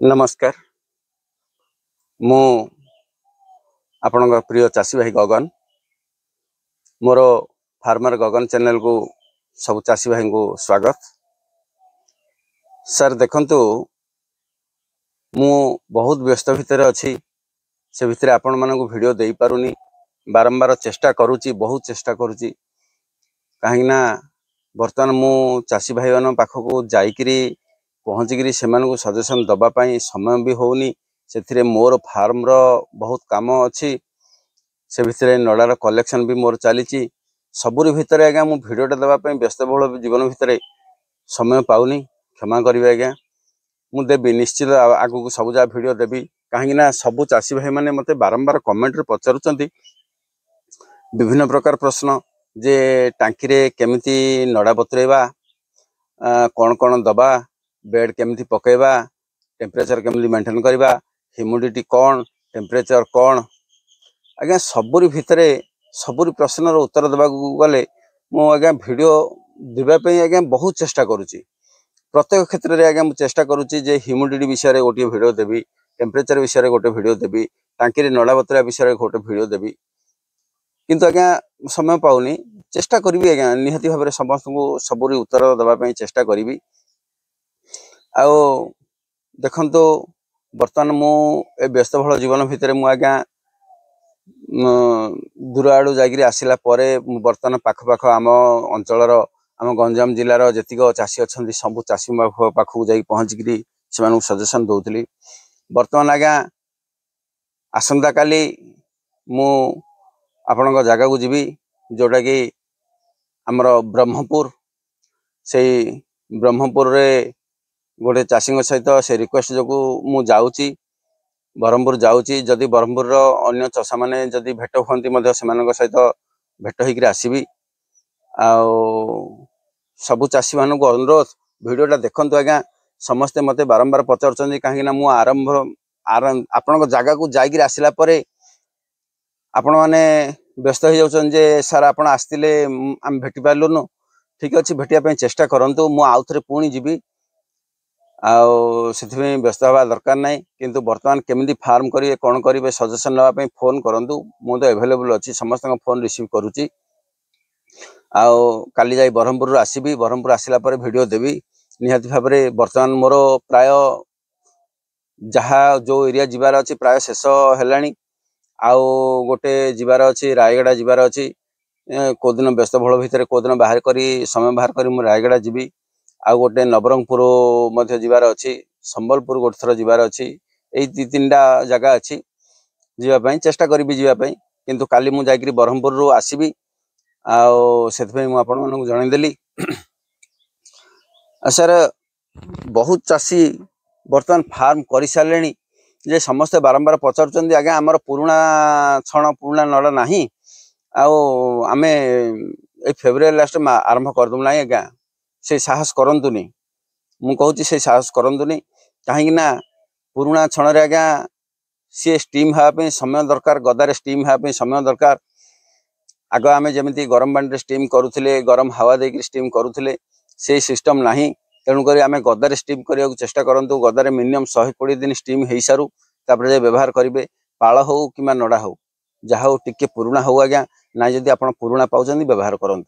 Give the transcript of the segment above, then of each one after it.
नमस्कार। मु आपणकर प्रिय चाषी भाई गगन मोर फार्मर गगन चैनल को सब चाषी भाई को स्वागत। सर देखंतु मु बहुत व्यस्त भितर अच्छी से भितर आपण मानक वीडियो दे पारुनी बारंबार चेष्टा करुच्ची बहुत चेष्टा करुच्ची कहीं बर्तमान मु चाषी भाई मान पाखक जाइकरी पहुँचिकी से सजेसन दवापाई समय भी होनी से मोर फार्म रो बहुत काम अच्छी से भितर नड़ार कलेक्शन भी मोर चली सबुरी भितर आज्ञा मु भिडटा देवाई व्यस्तबहुल जीवन भितर समय पाऊनी क्षमा करेंगे आज्ञा मु देवी निश्चित आगू सब जगह भिड देवी कहीं सबू चाषी भाई मैंने मत बारंबार कमेंट पचारुंट विभिन्न प्रकार प्रश्न जे टांकी रे केमिति नड़ा बतरेबा कौन कौन दबा बेड केमिति पकेबा टेम्परेचर केमिति मेंटेन करवा ह्यूमिडिटी कौन टेम्परेचर कौन आज्ञा सबुरी भितर सबुरी प्रश्नर उत्तर देवा गले मु आज्ञा वीडियो देवाई आज्ञा बहुत चेष्टा करुच्ची प्रत्येक क्षेत्र में आज्ञा चेष्टा करुच्ची जे ह्यूमिडिटी विषय गोटे वीडियो देवी टेम्परेचर विषय गोटे वीडियो देवी टांकी नड़ा बतरा विषय गोटे वीडियो देवी किंतु आज्ञा समय पाऊनी चेष्टा करी आज्ञा निहाती भाव समस्त को सबुरी उत्तर देवाई चेष्टा करी आओ देखंतु बर्तमान मु ए व्यस्तबहुल जीवन भितर मु आज्ञा दूर आड़ू जागिरी आसिला परे बर्तमान पाख आम अंचल आम गंजाम जिलार जेतिक चाषी अच्छा सब चाषी पाखक जा पहुँचिकी से सजेसन दौली बर्तमान आज्ञा आसंता काली मु आपण जगह को जीवी जोटा कि आमर ब्रह्मपुर से ब्रह्मपुर रे गोटे चाषी सहित से रिक्वेस्ट जो मु जाऊँगी ब्रह्मपुर जाऊँगी जदि ब्रह्मपुर अन्य चषा मैंने जदि भेट हुई से सहित भेट होकर आसबि सबु चाषी मान को अनुरोध वीडियोटा देखंतु आज्ञा समस्ते मते बारंबार पचारुंट कहीं मु आरंभ आपण जगह को जाकर आसला परे आपण मैंने व्यस्त हो जाउछन जे सर आपण आस्तिले आम भेटी पारलुनु ठीक अच्छे भेटिया चेष्टा करंतु मु आउ थे पुणी जीवी से व्यस्त हवा दरकार नहीं किंतु बर्तमान केमिति फार्म करेंगे कौन करेंगे सजेसन नापी फोन करूँ मु तो एभेलेबल अच्छी समस्त फोन रिसीव करुच्ची काली जाई ब्रह्मपुर आसबि ब्रह्मपुर आसला वीडियो देवी निहाती भाव में बर्तमान मोर प्राय जहाँ जो एरिया जीवार अच्छी प्राय शेष है आउ गोटे जीवार अच्छी रायगड़ा जीवार अच्छी कौदिन व्यस्तबहुल भितर कौदिन बाहर करी समय बाहर करी मु रायगड़ा जीवी आउ गोटे नवरंगपुर मध्य जीवार अच्छी संबलपुर गोटे थर जीवार अच्छी यही दी तीन जगह अच्छी जीवाई चेष्टा करी जीवाई किंतु काली मु जाकरी ब्रह्मपुर रु आसबि से जनईदेली सर बहुत चाषी बर्तमान फार्म कर सारे जे समस्ते बारंबार पचारुंट आज्ञा आमर पुराणा छण पुराणा नड़ा ना आमे फेब्रुआरी लास्ट में आरंभ करदे ना आज्ञा से साहस करंतुनी मु कहूँ से साहस करंतुनी कहीं पुराणा छण आज्ञा सी स्टीम हाँपी समय दरकार गदारे स्टीम हाँपी समय दरकार आग आम जमी गरम पानी स्टीम करुले गरम हावा देकर स्टीम करुले से सिस्टम ना तेणुक आम गदारे स्टीम करने को चेष्टा करूँ गदारे मिनिमम 120 दिन स्टीम हो सारू तापर जे व्यवहार करेंगे पाल हो कि नड़ा हो जहाँ हो टिके पुराणा हो आज्ञा ना जदि आप पुराणा पाँच व्यवहार करूँ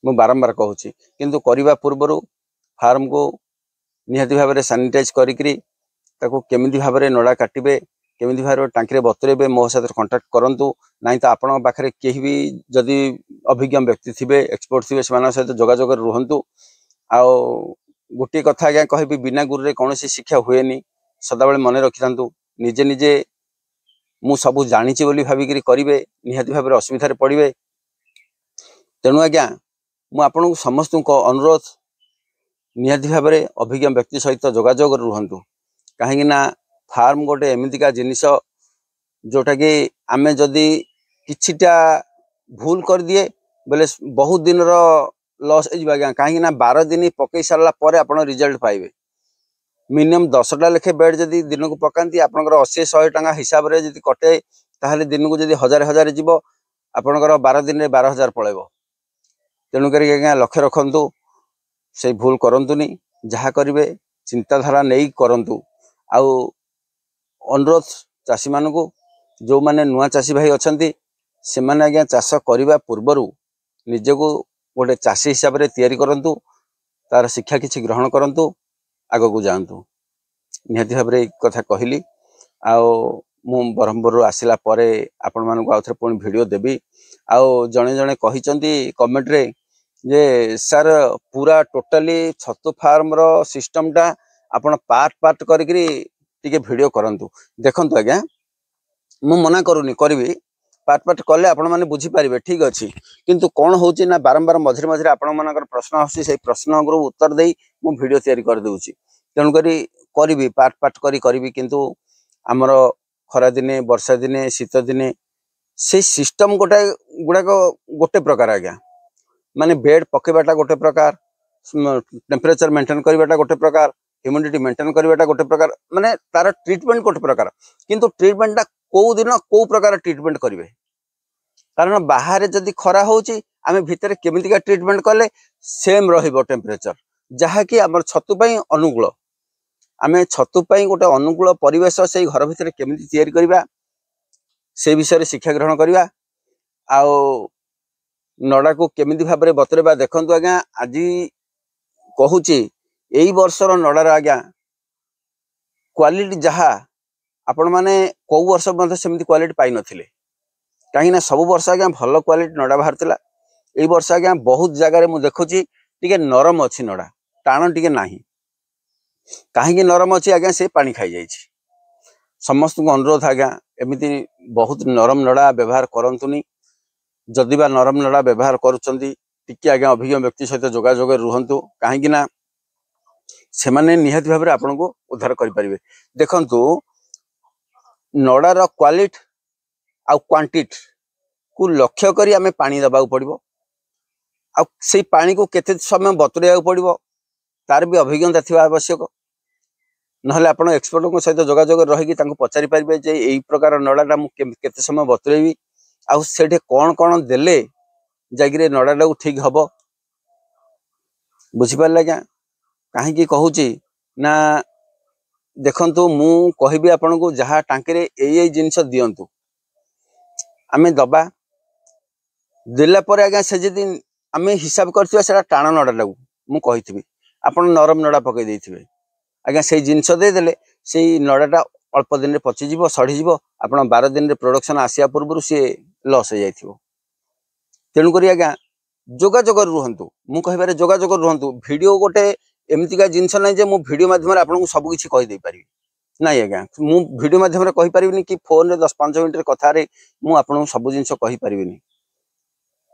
मु बारंबार कहूँ किंतु करने पूर्वर फार्म को निहाती भाव में सानिटाइज करी केमिति भाव में नड़ा काटे केमिति भाव टांकी बतुरेबे मो साथ कंटाक्ट करूँ ना तो आपण पाखे कहीं भी जदि अभिज्ञ व्यक्ति थे एक्सपर्ट थे से सहित जोगाजोग रुहतु आ गोटे कथा आज्ञा कहि बिना गुरु रे कौन शिक्षा हुए सदाबले मन रखि था निजे निजे मु सबू जानी बोली भाविकी करेंगे निहाती भाव में असुविधा पड़े तेणु आज्ञा मु आपन को समस्त को अनुरोध निहाती भाव में अभिज्ञ व्यक्ति सहित जोगाजोग रुहतु कहीं फार्म गोटे एमतिका जिनिस जोटा कि आम जदि किछिटा भूल कर दिए बेले बहुत दिन लॉस आज्ञा कहीं 12 दिन पकई सारा पर आप रिजल्ट पाइबे मिनिमम 10टा लेखे बेड जदि दिन को पकाती आपंकर 80-100 टंका हिसाब से जब कटे ताहले दिन को जब 1000 जीव आपंकर 12 दिन में 12,000 पलैब तेणुक आज्ञा लक्ष्य रखु से भूल करंतुनी जहाँ करेंगे चिंताधारा नहीं करंतु आउ अनुरोध चाषी मानू जो माने नुआ चाषी भाई अच्छा से माने आज्ञा चाष करने पूर्वर निजको गोटे चाषी हिसाब से तैयारी करंतु तार शिक्षा किसी ग्रहण करंतु आग को जातु निहाती भाव में कथा कहली आउ मु ब्रह्मपुर आसला परे आपण मानक आउ थे पुणी वीडियो देवी आउ जड़े जड़े कहते कमेंट रे जे सर पूरा टोटाली छतु फार्म रो सिस्टम टा आपण पार्ट पार्ट करी टिके वीडियो करंतु देखंतु आज्ञा मु मना करूनी करी पार्ट पार्ट कले आपण माने बुझी पारिबे ठीक अच्छी किंतु कौन होची ना बारंबार मझिरे मझिरे आपण मानकर प्रश्न आसी से प्रश्न को उत्तर देई मु वीडियो तैयारी कर देउची तेणु करी पार्ट पार्ट करी किंतु आमर खरा दिने वर्षा दिने शीत दिने से सिस्टम गुड़ाक गोटे प्रकार आज्ञा माने बेड पकेबाटा गोटे प्रकार टेम्परेचर मेंटेन करवाटा गोटे प्रकार ह्यूमिडिटी मेंटेन करवाटा गोटे प्रकार माने तार ट्रीटमेंट गोटे प्रकार किंतु ट्रीटमेंटा कौ दिन कौ प्रकार ट्रीटमेंट करेंगे कारण बाहर जदि खरा होची आमे भितर केमितिका ट्रीटमेंट कले सेम रहिबो टेम्परेचर जहाँकि आमर छतु पई अनुकूल आमे छतु पई गोटे अनुकूल परिवेश से घर भितर केमिति तैयारी करबा से विषय शिक्षा ग्रहण करबा आउ नड़ा को केमिति भाव में बतरेबा देखंतु आज्ञा आज कहूची एई वर्षर नड़ार आज्ञा क्वालिटी जहा आपण माने कौ वर्ष सेमती क्वालिटी पाई नथिले कहीं सब वर्ष आज्ञा भल क्वालिटी नड़ा बाहर एई वर्ष आज्ञा बहुत जगह मु देखुची टिके नरम अच्छी नड़ा टाण टिके नाही कहीं नरम अच्छी आज्ञा से पानी खाई जाइछि समस्त को अनुरोध आज्ञा एमती बहुत नरम नड़ा व्यवहार करंतुनी जदि बा नरम नड़ा व्यवहार करुचंती टिके आज्ञा अभिज्ञ व्यक्ति सहित जोगाजोग रुहंतु कहीं ना से माने निहाती भाव में आपन को उद्धार करि परिबे देखंतु नड़ार क्वालिटी आ क्वांटिटी को लक्ष्य करी आमे पानी दबाक पड़िबो आ से पानी को केते समय बतुरेया पड़िबो तार भी अभिज्ञता थिबा आवश्यक नहले आपण एक्सपर्ट को सहित जोगाजोग रही पचारि पारिबे जे एई प्रकार नड़ाटा मु केते समय बतुरेबी आ सेठे कौन कौन देले जागिरे नड़ाटा को ठीक हबो बुझी पारले क्या कहीं कहूची ना देखंतु मु कहबी आपण को जहाँ टांकी रे एई जिनिस दियंतु आमे दबा देला परे आज्ञा से जदि आमे हिसाब करथिबा सेटा टाण नड़ाटा को मु कहिथिबी आपण नरम नड़ा पकई देथिबे आज्ञा से जिनिस दे देले से नड़ाटा अल्प दिन रे पचि जीवो सड़ी जीवो आपण 12 दिन रे प्रोडक्शन आसिया पूर्व से लॉस हो जाइथिबो तेणु करी आज्ञा जोगाजोग रुहंतु मु कहिबारे जोगाजोग रुहंतु वीडियो गोटे एमतिका जिनिस नै जे मु वीडियो माध्यम रे आपन को सब किछि कहि दे पारिबी नहीं आज्ञा मु वीडियो माध्यम रे कहि पारिबिनी कि फोन रे 10-5 मिनिट रे कथा रे मु आपन को सब जिनिस कहि पारिबिनी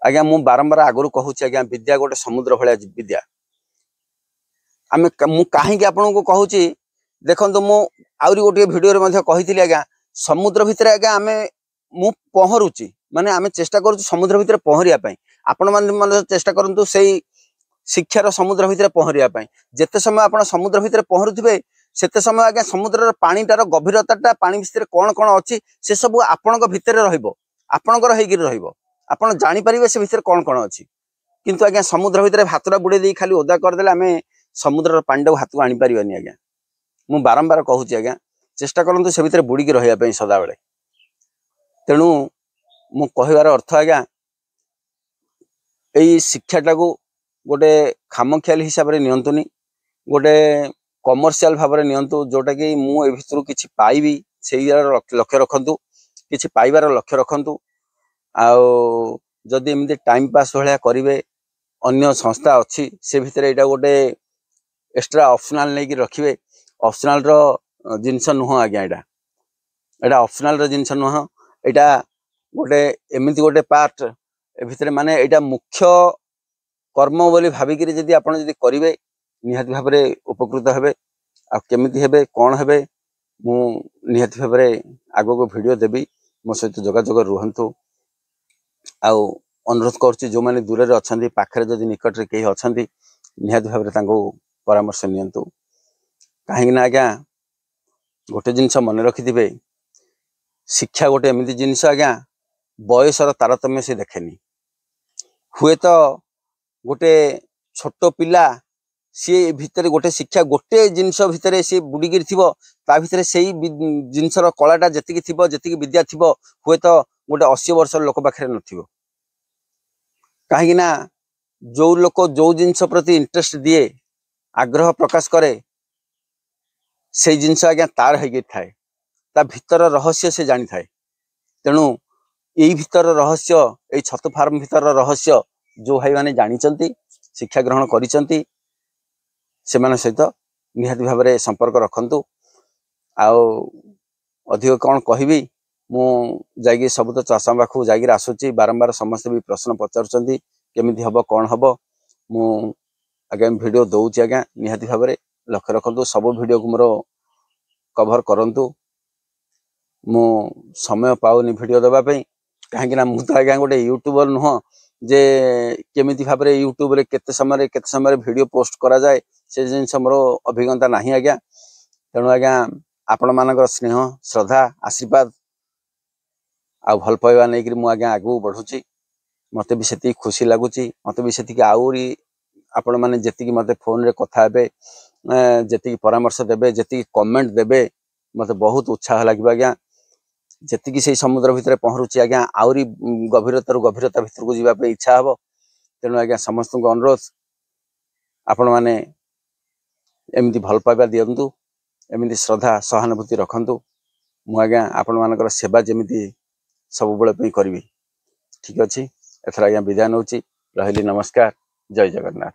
आज्ञा मु बारंबार आगरु कहूची आज्ञा विद्या गोटे समुद्र भलिया विद्या आमे मु काहे कि आपन को कहूची देखंतु मु आउरी गोटे वीडियो रे मध्ये कहिथिली आज्ञा समुद्र भितर आज्ञा आमे मु पहरुची माने आमे चेष्टा करू समुद्र भितर पहरिया पई आपण माने चेष्टा करंतु सेई शिक्षार समुद्र भितर पहरिया पई जेते समय आपण समुद्र भितर पहरुथिबे सेते समय आज्ञा समुद्र पानीटार गभीरता पानी भितर कौन कौन अच्छी से सब आपण भितर रहिबो आपणकर हेगिर रहिबो आपण जानि परिबे से भितर कौन कौन अच्छी किंतु आज्ञा समुद्र भितर हातटा बुड़े दी खाली ओदा करदेले आमे समुद्र पानी हाथ को आनी पारिबानी आज्ञा मु बारंबार कहूची आज्ञा चेष्टा करंतु से भितर बुड़ीकी रहिया पई सदा बेले तेणु मु कहिबार अर्थ आज्ञा एई शिक्षाटा को गोटे खामखियाल हिसाब रे नियंतुनी गोटे कमर्शियल भाव में नियंतु जोटा कि मु ए भितर किछि पाइबी से लक्ष्य रखंतु किछि पाइबार लक्ष्य रखंतु आउ जदि एमती टाइम पास भलिया करिवे अन्य संस्था अच्छी से भितर एटा गोटे एक्स्ट्रा ऑप्शनल नहीं कि रखिए ऑप्शनल रो जिनस नुह आज्ञा एटा ऑप्शनल रो जिनस नुह एटा गोटे एमती गोटे पार्ट ए भितर माने एटा मुख्य कर्म बोली भाविकी जदि आपण जदि करिवे निहाती भाव में उपकृत हेबे आ केमिति हेबे कौन हेबे मु निहाती भाव में आगो को वीडियो देबी मो सहित जोगाजोग रुहंतु आउ अनुरोध करुच्ची जो मैंने दूर अच्छा पाखे जदि निकट कहीं अच्छा निहाती भाव में परामर्श नियंतु कहीं आज्ञा गोटे जिनस मन रखिथे शिक्षा गोटे एमती जिनस आज्ञा बयसर तारतम्य से देखेनी हुए तो गोटे छोट पिला सी भितर गोटे शिक्षा गोटे जिनस भितर सी बुड़ीकी थी ता भीतर से जिनसर कलाटा जी थी विद्या थी हुए तो गोटे 80 वर्ष लोक पाखे न कहीं जो लोक जो जिनस प्रति इंटरेस्ट दिए आग्रह प्रकाश करे से जिनस आज्ञा तार हो थाए ता भीतर रहस्य से जानी थाए तेणु यही भीतर रहस्य ये छतु फार्म भीतर रहस्य जो भाई मैंने जानी शिक्षा ग्रहण करिसें से सहित निहाती भाव में संपर्क रखु अधिक कौन कहबी मु जाइए सब तो चाषा पाखु जाइए आसूची बारंबार समस्ते भी प्रश्न पचारुंच केमी हम कौन हम मु आज्ञा वीडियो दौची आज्ञा निहाती भाव में लक्ष्य रखु सब वीडियो को मोर कभर करंतु मु समय पाऊनी वीडियो देवाई कहीं मु तो आज्ञा गोटे यूट्यूबर नुह जे केमी भाव में यूट्यूब रे केते समय वीडियो पोस्ट करा जाए से जिन मोर अभिज्ञता नहीं आज्ञा तेणु आज्ञा आपण मान स्नेह श्रद्धा आशीर्वाद आ भल पाइबा नहीं मु आज्ञा आगू बढ़ुची मत भी से खुशी लगुच मत भी से आउरी आपण मैंने जी मत फोन रे कथा हे जी परामर्श देवे जी कमेंट देवे मत बहुत उत्साह लगे आज्ञा जी से समुद्र भितर पहरुची आज्ञा आउरी गभीरतार गभीरता भितर को जावाई इच्छा हे तेणु आज्ञा समस्त अनुरोध आपण मैंने एमती भल पाइबा दिंतु एमती श्रद्धा सहानुभूति रखु मु आज्ञा आपण मान सेवा जमी सब बेले करी ठीक अच्छे एथर आज्ञा विदाय नौची रही नमस्कार जय जगन्नाथ।